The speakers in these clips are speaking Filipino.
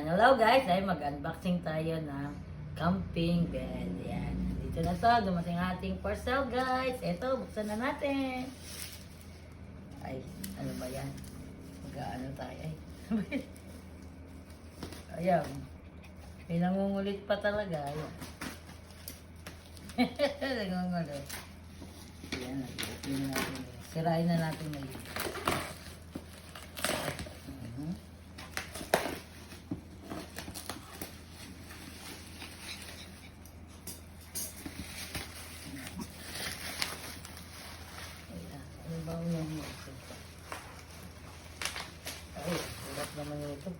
Hello guys, ay mag-unboxing tayo ng camping bed. Yan, dito na to, dumating ating parcel guys. Ito, buksan na natin. Ay, ano ba yan? Mag-ano tayo ay. Ayan, may nangungulit pa talaga. Ayan. Nangungulit. Yan, open na natin. Sirain na natin ngayon. Ay, hirap naman ito.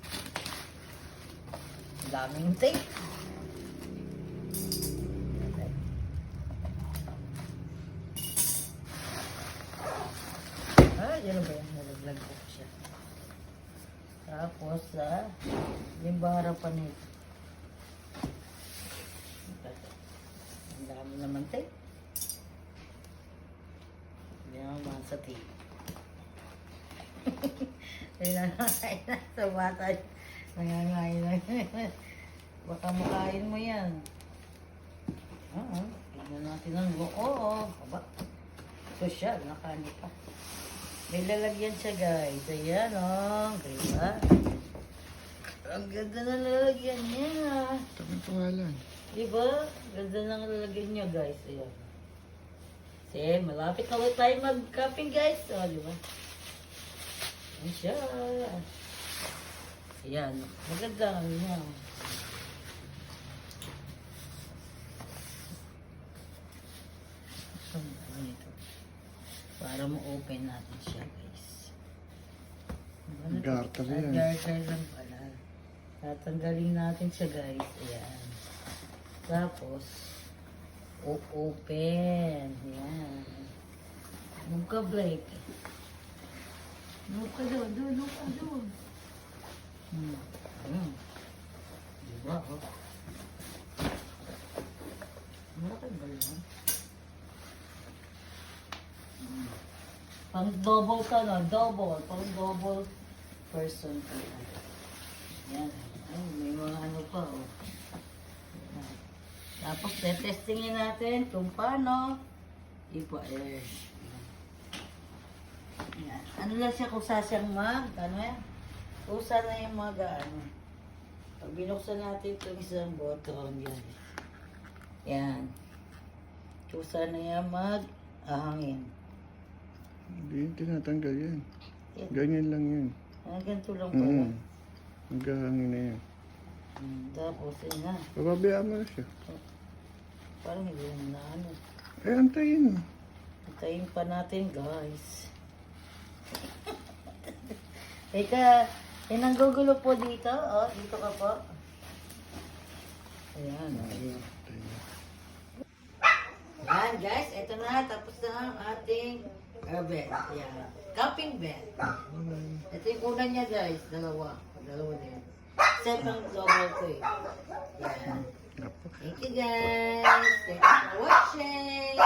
Ang daming tape. Ay, ano ba yan? Nalaglag ko siya. Tapos, yung harapan nito. Ang dami naman tape. Hindi naman mga sa tape. Nangangain na sa bata. Nangangain na. Baka makain mo yan. Oo. Tignan natin ang oo. Aba. Sosyal. Nakain pa. May lalagyan siya guys. Ayan o. Diba? Ang ganda na lalagyan niya. Tamang pangalan. Diba? Ganda na lalagyan niya guys. Ayan. Kasi malapit na ulit tayo mag-camping guys. O, diba? Ayan siya. Ayan. Maganda ang niya. Ito. Para ma-open natin siya guys. Garter yan. Garter lang pala. Tatanggalin natin siya guys. Ayan. Tapos, open. Ayan. Magka-break. Luka doon, luka doon. Diba, oh. Malaki ba yun? Pang double ka na, double. Pang double person ka na. Yan. Ay, may mga ano pa, oh. Yan. Tapos, testingin natin kung paano ipa-air. Yan. Ano lang siya kung sasyang ano yan? Kusa na yung ano. Pag binuksan natin itong isang button, yan. Yan. Kusa na yan ahangin. Hindi yun tinatanggal yan. Ganyan lang yan. Ganito lang pala. Maghahangin na yan. Tapos, yun na. Pababayaan mo na siya. Parang hindi na ano. Eh, antayin mo. Antayin pa natin, guys. Teka, yan ang gugulo po dito. Oh, dito ka po. Ayan. Ayan. Ayan, guys. Ito na. Tapos na ang ating bed. Ayan. Camping bed. Ito yung una niya, guys. Dalawa. Dalawa na yan. Set ang double ko eh. Ayan. Thank you, guys. Thank you for watching.